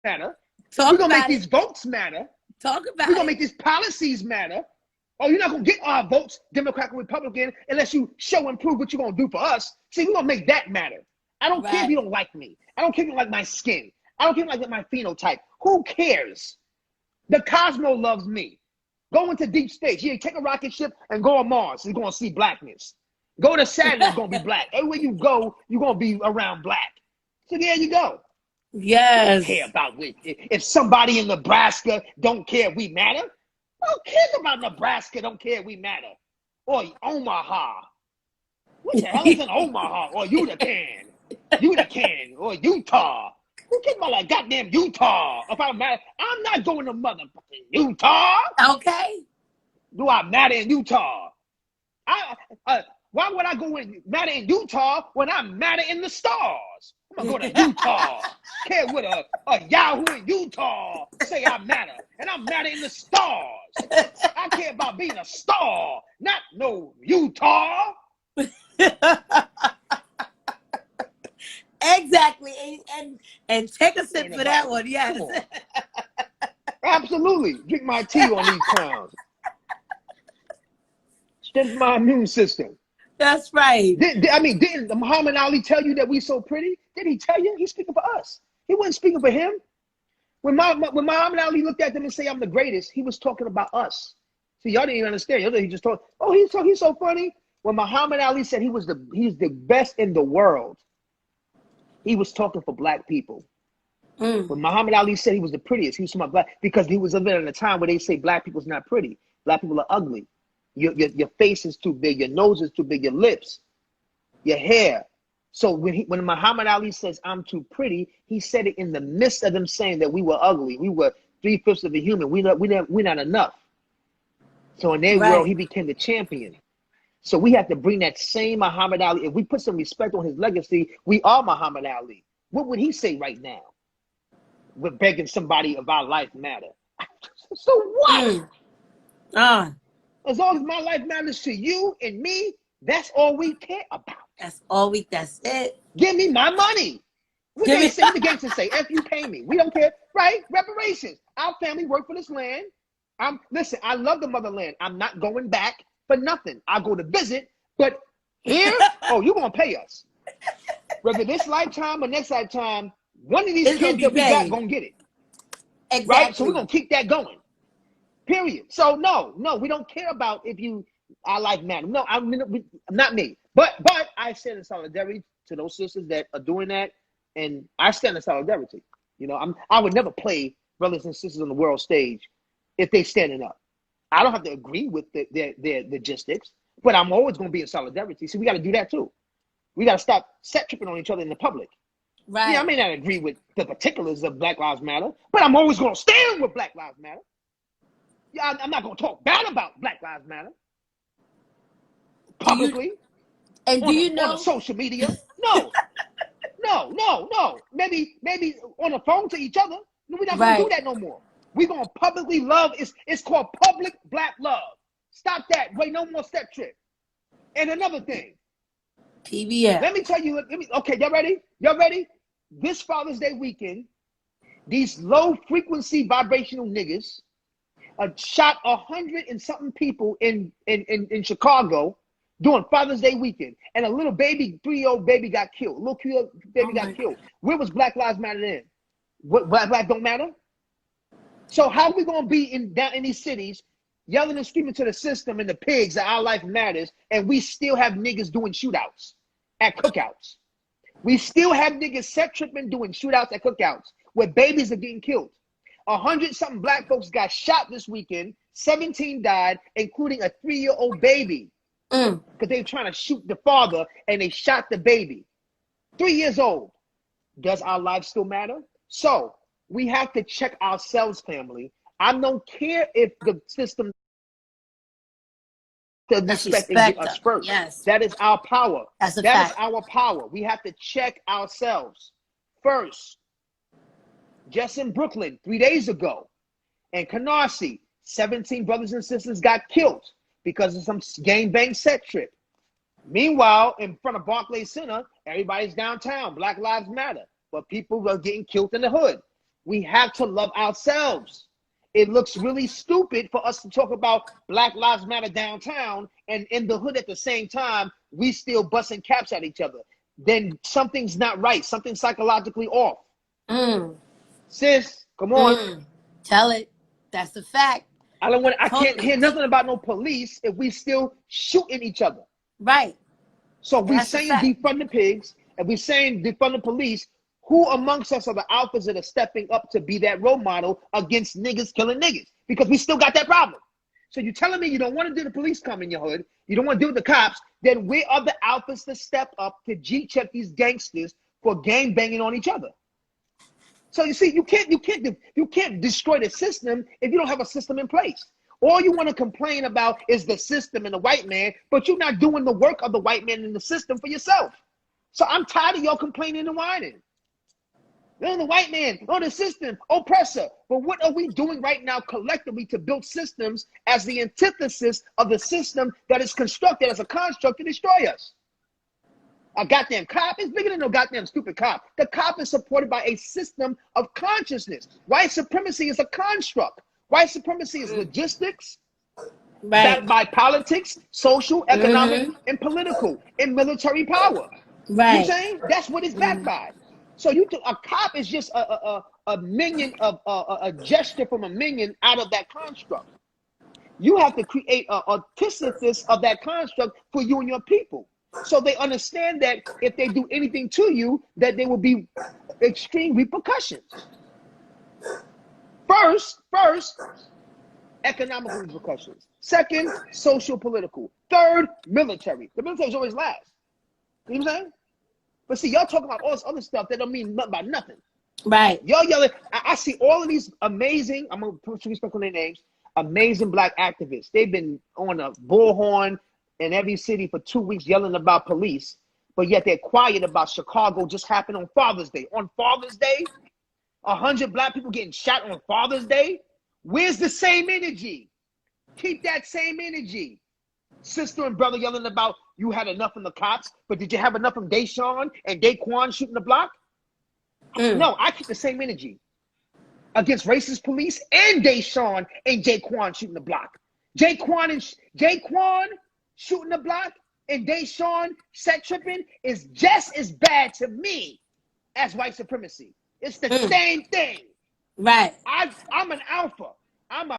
matter. Talk We're going to make about these it. votes matter. Talk about We're going to it. make these policies matter. Oh, you're not going to get our votes, Democrat or Republican, unless you show and prove what you're going to do for us. See, we're going to make that matter. I don't care if you don't like me. I don't care if you like my skin. I don't care if you like my phenotype. Who cares? The Cosmo loves me. Go into deep space. Yeah, take a rocket ship and go on Mars. You're going to see blackness. Go to Saturn, it's going to be black. Everywhere you go, you're going to be around black. So there you go. Yes. Don't care about if somebody in Nebraska don't care we matter. Who cares about Nebraska don't care we matter? Or Omaha. What the hell is in Omaha? Or Utica, or Utah. Who cares about like goddamn Utah? If I matter, I'm not going to motherfucking Utah. Okay. Do I matter in Utah? Why would I go in matter in Utah when I matter in the stars? I'm gonna go to Utah. Care what a Yahoo in Utah say I matter, and I matter in the stars. I care about being a star, not no Utah. Exactly, and take a sip for that one. Yes. Absolutely. Drink my tea on these clowns. Strengthen my immune system. That's right. Didn't Muhammad Ali tell you that we so pretty? Did he tell you? He's speaking for us. He wasn't speaking for him. When Muhammad Ali looked at them and say, "I'm the greatest," he was talking about us. See, y'all didn't even understand. Y'all he just thought, "Oh, he's so funny." When Muhammad Ali said he's the best in the world, he was talking for black people. When Muhammad Ali said he was the prettiest, he was talking about black because he was living in a time where they say black people's not pretty. Black people are ugly. Your face is too big, your nose is too big, your lips, your hair. So when Muhammad Ali says I'm too pretty, he said it in the midst of them saying that we were ugly. We were 3/5 of a human. We're not enough. So in their world, he became the champion. So we have to bring that same Muhammad Ali. If we put some respect on his legacy, we are Muhammad Ali. What would he say right now? We're begging somebody of our life matter. So what? As long as my life matters to you and me, that's all we care about. That's it. Give me my money. What they say, the gangsters say, F you pay me. We don't care, right? Reparations. Our family worked for this land. Listen, I love the motherland. I'm not going back for nothing. I'll go to visit, but here, you're going to pay us. Whether this lifetime or next lifetime, one of these kids that we got going to get it. Exactly. Right? So we're going to keep that going. Period. So no, we don't care about if our life matter. No, not me. But I stand in solidarity to those sisters that are doing that, and I stand in solidarity. You know, I would never play brothers and sisters on the world stage if they standing up. I don't have to agree with their logistics, but I'm always going to be in solidarity. So we got to do that too. We got to stop set tripping on each other in the public. Right. Yeah, I may not agree with the particulars of Black Lives Matter, but I'm always going to stand with Black Lives Matter. Yeah, I'm not going to talk bad about Black Lives Matter publicly. Do you know on social media? No. Maybe on the phone to each other. We're not going to do that no more. We're going to publicly love. It's called public black love. Stop that. Wait, no more step trip. And another thing. PBS. Let me tell you. Okay, y'all ready? Y'all ready? This Father's Day weekend, these low frequency vibrational niggas shot 100 and something people in Chicago during Father's Day weekend, and a little baby, 3-year-old baby got killed. A little 3-year-old baby got killed. Where was Black Lives Matter then? What, black don't matter? So how are we gonna be down in these cities yelling and screaming to the system and the pigs that our life matters, and we still have niggas doing shootouts at cookouts? We still have niggas set tripping doing shootouts at cookouts where babies are getting killed. 100-something black folks got shot this weekend. 17 died, including a 3-year-old baby. Because they were trying to shoot the father and they shot the baby. 3 years old. Does our life still matter? So we have to check ourselves, family. I don't care if the system to respect and get us first. Yes. That is our power. That is our power. We have to check ourselves first. Just in Brooklyn 3 days ago, in Canarsie, 17 brothers and sisters got killed because of some gangbang set trip. Meanwhile, in front of Barclays Center, everybody's downtown. Black Lives Matter. But people are getting killed in the hood. We have to love ourselves. It looks really stupid for us to talk about Black Lives Matter downtown and in the hood at the same time, we still busting caps at each other. Then something's not right. Something's psychologically off. Sis, come on. Tell it. That's the fact. I can't hear nothing about no police if we still shooting each other. Right. So we saying defund the pigs, and we saying defund the police. Who amongst us are the alphas that are stepping up to be that role model against niggas killing niggas? Because we still got that problem. So you're telling me you don't want to do the police come in your hood, you don't want to do the cops, then where are the alphas to step up to G-check these gangsters for gang banging on each other? So you see, you can't destroy the system if you don't have a system in place. All you want to complain about is the system and the white man, but you're not doing the work of the white man in the system for yourself. So I'm tired of y'all complaining and whining. Oh, the white man, oh, the system, oppressor. But what are we doing right now collectively to build systems as the antithesis of the system that is constructed as a construct to destroy us? A goddamn cop is bigger than no goddamn stupid cop. The cop is supported by a system of consciousness. White supremacy is a construct. White supremacy is logistics, backed by politics, social, economic, and political, and military power. You know what I'm saying? That's what it's backed by. So a cop is just a minion of a gesture from a minion out of that construct. You have to create an antithesis of that construct for you and your people. So they understand that if they do anything to you, that there will be extreme repercussions. First, economic repercussions. Second, social, political. Third, military. The military is always last. You know what I'm saying? But see, y'all talking about all this other stuff that don't mean nothing about nothing. Right. Y'all yelling. I see all of these amazing, I'm going to put some respect on their names, amazing black activists. They've been on a bullhorn in every city for 2 weeks yelling about police, but yet they're quiet about Chicago just happened on Father's Day. On Father's Day, 100 black people getting shot on Father's Day. Where's the same energy? Keep that same energy. Sister and brother yelling about you had enough from the cops, but did you have enough from Deshaun and Daquan shooting the block? No, I keep the same energy against racist police and Deshaun and Daquan shooting the block. Daquan shooting the block and Deshaun set tripping is just as bad to me as white supremacy. It's the same thing. Right. I'm an alpha. I'm a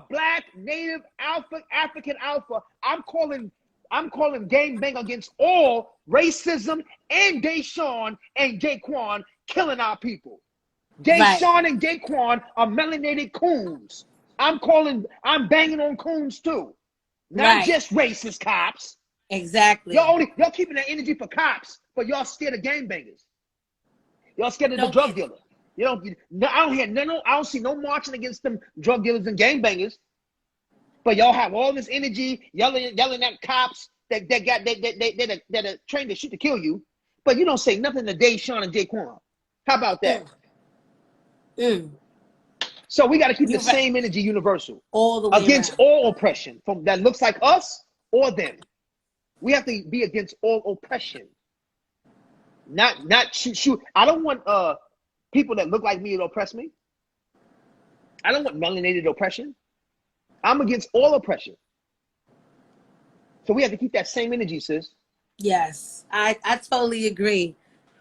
black, native alpha, African alpha. I'm calling gangbang against all racism and Deshaun and Daquan killing our people. Deshaun and Daquan are melanated coons. I'm banging on coons too. Not just racist cops. Exactly. Y'all keeping that energy for cops, but y'all scared of gangbangers. Y'all scared of the drug dealer. I don't hear I don't see no marching against them drug dealers and gangbangers. But y'all have all this energy yelling at cops that are trained to shoot to kill you. But you don't say nothing to Deshaun and Daquan. How about that? So we got to keep the same energy universal all the way against around. all oppression from that looks like us or them. We have to be against all oppression. Not shoot. I don't want people that look like me to oppress me. I don't want melanated oppression. I'm against all oppression. So we have to keep that same energy, sis. Yes, I totally agree.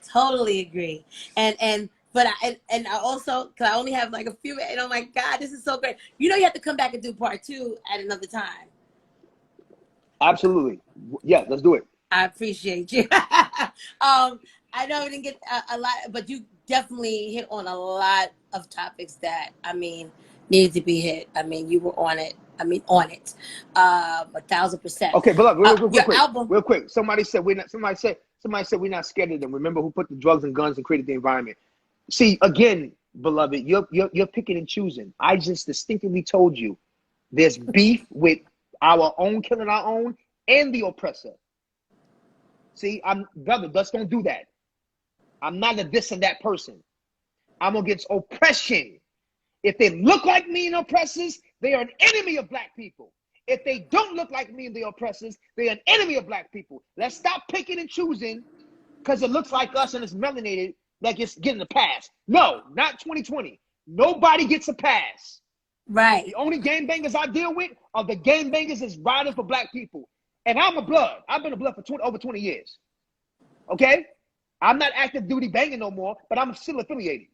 Totally agree. But I also, because I only have like a few, and oh my God, this is so great. You have to come back and do part 2 at another time. Absolutely. Yeah, let's do it. I appreciate you. I know we didn't get a lot, but you definitely hit on a lot of topics that, needed to be hit. You were on it. On it. 1,000%. Okay, but look, real quick. Somebody said we're not scared of them. Remember who put the drugs and guns and created the environment. See, again, beloved, you're picking and choosing. I just distinctly told you there's beef with our own killing our own and the oppressor. See, brother, just don't do that. I'm not a this and that person. I'm against oppression. If they look like me and oppressors, they are an enemy of black people. If they don't look like me and the oppressors, they're an enemy of black people. Let's stop picking and choosing because it looks like us and it's melanated like it's getting the pass. No, not 2020. Nobody gets a pass. Right. The only gangbangers I deal with are the gangbangers that's riding for black people. And I'm a blood. I've been a blood for over 20 years. Okay? I'm not active duty banging no more, but I'm still affiliated.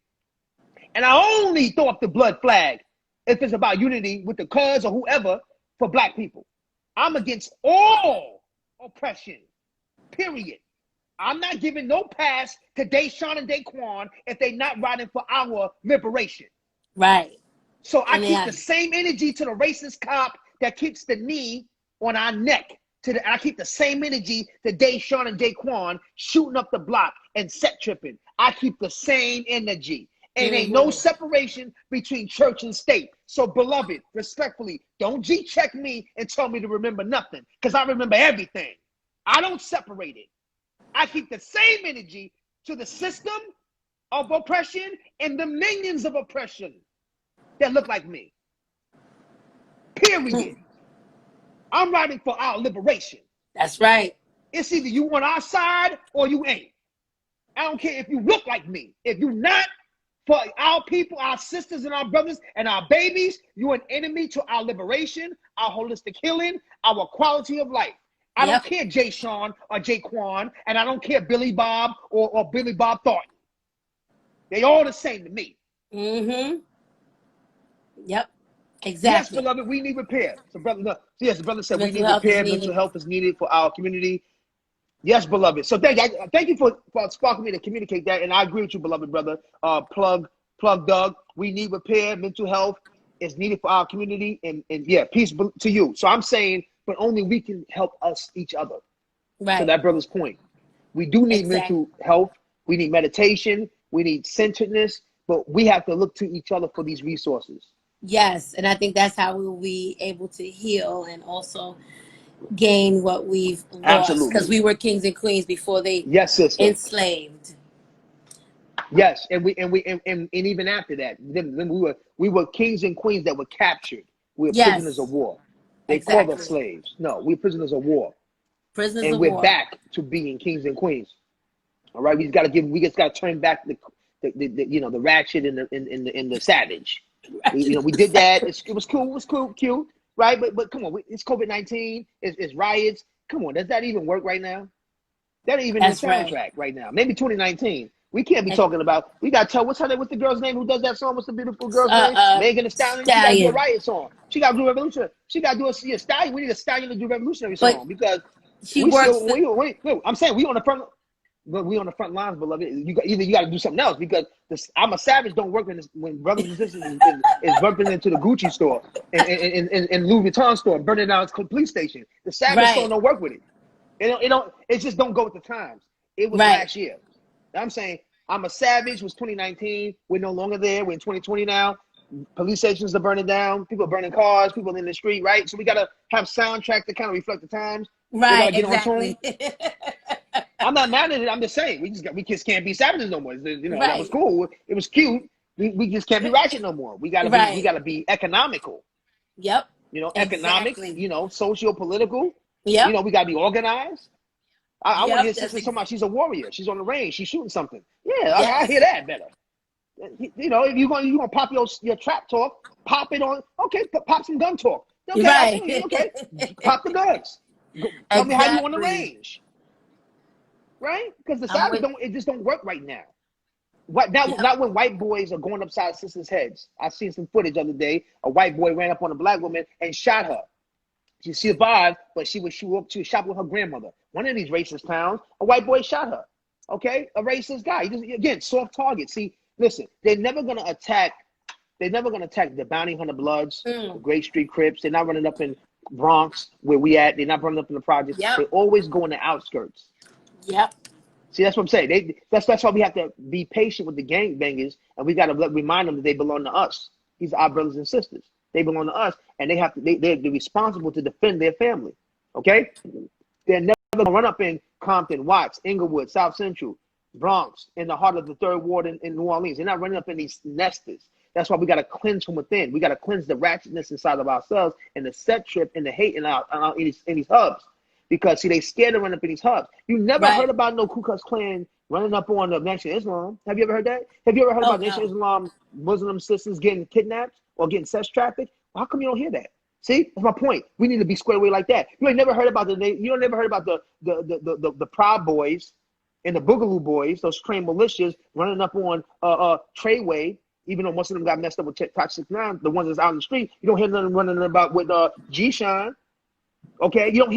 And I only throw up the blood flag if it's about unity with the cuz or whoever for black people. I'm against all oppression, period. I'm not giving no pass to Deshaun and Daquan if they're not riding for our liberation. Right. So I keep the same energy to the racist cop that keeps the knee on our neck. I keep the same energy to Deshaun and Daquan shooting up the block and set tripping. I keep the same energy. And ain't no separation between church and state. So, beloved, respectfully, don't G-check me and tell me to remember nothing, because I remember everything. I don't separate it. I keep the same energy to the system of oppression and the minions of oppression that look like me. Period. I'm riding for our liberation. That's right. It's either you on our side or you ain't. I don't care if you look like me. If you're not for our people, our sisters and our brothers and our babies, you're an enemy to our liberation, our holistic healing, our quality of life. I don't care Jay Sean or Jaquan, and I don't care Billy Bob or Billy Bob Thornton. They all the same to me. Yep. Exactly. Yes, beloved, we need repair. So, brother, yes, the brother said we need repair. Mental health is needed for our community. Yes, beloved. So thank you for sparking me to communicate that, and I agree with you, beloved brother. Plug Doug. We need repair. Mental health is needed for our community, and yeah, peace to you. So I'm saying, but only we can help us each other. Right. To that brother's point, we do need mental health. We need meditation. We need centeredness, but we have to look to each other for these resources. Yes, and I think that's how we will be able to heal and also gain what we've lost, because we were kings and queens before they enslaved. Yes, and even after that, then we were kings and queens that were captured. We were prisoners of war. They called us slaves. No, we're prisoners of war. Prisoners of war. And we're back to being kings and queens. All right, we just got to turn back the ratchet and the savage. We did that. It was cool, cute. Right, but come on, it's COVID-19, it's riots. Come on, does that even work right now? That ain't even in the soundtrack right now. Maybe 2019. We can't be talking about. We got to tell what's the girl's name who does that song? What's the beautiful girl's name? Megan Thee Stallion. She got to do a riot song. She got to do revolution. She got to do a Stallion. We need a Stallion to do revolutionary song, because I'm saying we on the front. But we on the front lines, beloved. You got to do something else, because I'm a savage don't work when brothers and sisters is bumping into the Gucci store and Louis Vuitton store, burning down its police station. The savage song don't work with it. It just don't go with the times. It was last year. I'm saying I'm a savage was 2019. We're no longer there. We're in 2020 now. Police stations are burning down. People are burning cars. People in the street, right? So we got to have soundtracks that kind of reflect the times. Right, exactly. I'm not mad at it. I'm just saying we just can't be savages no more. That was cool. It was cute. We just can't be ratchet no more. We gotta be economical. Yep. Economic. Socio-political. Yep. We gotta be organized. I want to hear sister talking about she's a warrior. She's on the range. She's shooting something. Yeah, I hear that better. If you're gonna pop your trap talk, pop it on. Okay, pop some gun talk. Okay, okay. Pop the guns. Tell me how you on the range. Right? Because the Sabbath just don't work right now. Not when white boys are going upside sisters' heads. I seen some footage the other day. A white boy ran up on a black woman and shot her. She survived, but she was shot with her grandmother. One of these racist towns, a white boy shot her. Okay? A racist guy. Again, soft target. See, listen, they're never gonna attack the bounty hunter bloods, the Great Street Crips. They're not running up in Bronx where we at. They're not running up in the projects. Yep. They always go in the outskirts. Yep. See, that's what I'm saying. That's why we have to be patient with the gangbangers, and we got to remind them that they belong to us. These are our brothers and sisters. They belong to us, and they're responsible to defend their family. Okay? They're never going to run up in Compton, Watts, Inglewood, South Central, Bronx, in the heart of the Third Ward in New Orleans. They're not running up in these nesters. That's why we got to cleanse from within. We got to cleanse the ratchetness inside of ourselves and the set trip and the hate in these hubs. Because, see, they scared to run up in these hubs. You never heard about no Ku Klux Klan running up on the Nation of Islam. Have you ever heard that? Have you ever heard about Nation of Islam Muslim sisters getting kidnapped or getting sex trafficked? How come you don't hear that? See, that's my point. We need to be squared away like that. You ain't never heard about the Proud Boys and the Boogaloo Boys, those trained militias running up on Treyway. Even though most of them got messed up with Toxic 9, the ones that's out in the street, you don't hear nothing running about with G-Shine. Okay, you don't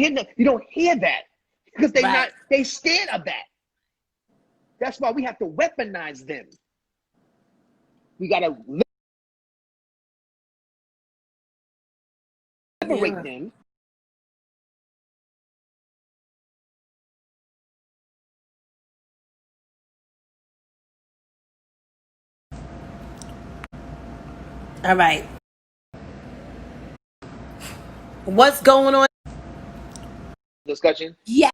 hear that because they scared of that. That's why we have to weaponize them. We gotta liberate them. All right. What's going on? Discussion. Yeah.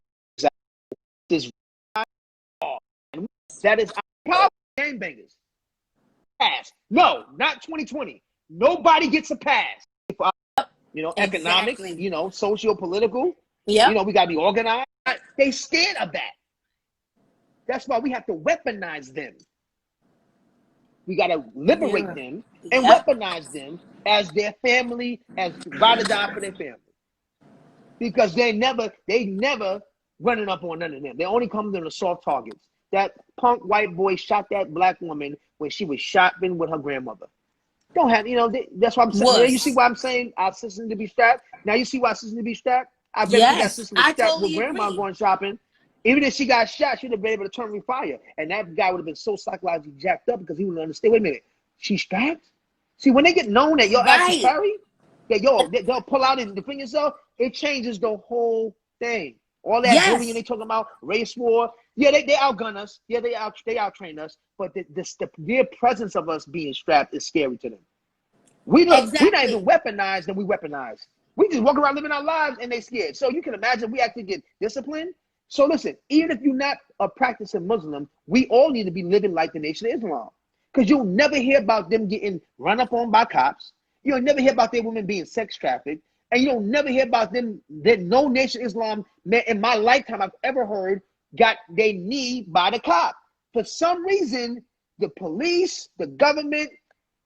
That is our game bangers. Pass. No, not 2020. Nobody gets a pass. Economic, socio-political. Yeah. We gotta be organized. They scared of that. That's why we have to weaponize them. We gotta liberate them and weaponize them as their family, as ride or die for their family. Because they never running up on none of them. They only come to the soft targets. That punk white boy shot that black woman when she was shopping with her grandmother. Don't have, that's why I'm saying. You see why I'm saying our sisters need to be strapped? Now you see why sisters need to be strapped? I bet you that sister was strapped with grandma going shopping. Even if she got shot, she'd have been able to turn me fire. And that guy would have been so psychologically jacked up because he wouldn't understand. Wait a minute, she's strapped? See, when they get known that your ass is carry, they'll pull out and defend yourself, it changes the whole thing. All that bullying they talking about, race war. Yeah, they outgun us. Yeah, they out-train us. But the mere presence of us being strapped is scary to them. We're not even weaponized, and we weaponize. We just walk around living our lives, and they scared. So you can imagine we actually get disciplined. So listen, even if you're not a practicing Muslim, we all need to be living like the Nation of Islam. Because you'll never hear about them getting run up on by cops. You'll never hear about their women being sex trafficked. And you'll never hear about them that no Nation of Islam man in my lifetime I've ever heard got their knee by the cop. For some reason, the police, the government,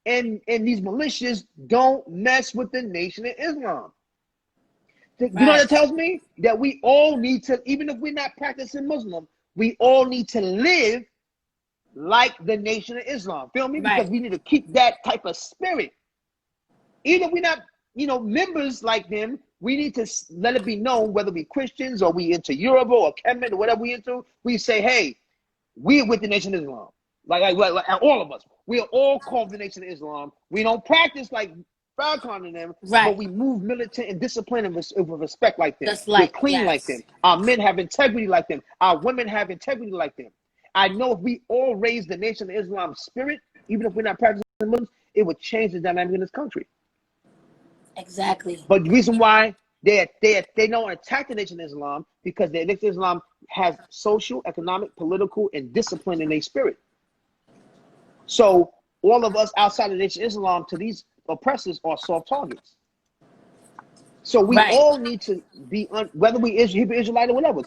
and these militias don't mess with the Nation of Islam. You know what that tells me? That we all need to, even if we're not practicing Muslim, we all need to live like the Nation of Islam. Feel me? Because we need to keep that type of spirit. Even if we're not, members like them, we need to let it be known, whether we Christians or we into Yoruba or Kemet or whatever we into, we say, hey, we're with the Nation of Islam. Like all of us. We are all called the Nation of Islam. We don't practice like Farrakhan and them, but we move militant and discipline and with respect like them. We're clean like them. Our men have integrity like them. Our women have integrity like them. I know if we all raise the Nation of Islam spirit, even if we're not practicing Muslims, it would change the dynamic in this country. Exactly. But the reason why they don't attack the Nation of Islam because the Nation of Islam has social, economic, political, and discipline in their spirit. So all of us outside of the Nation of Islam to these oppressors are soft targets. So we all need to be, whether we Hebrew Israelite or whatever.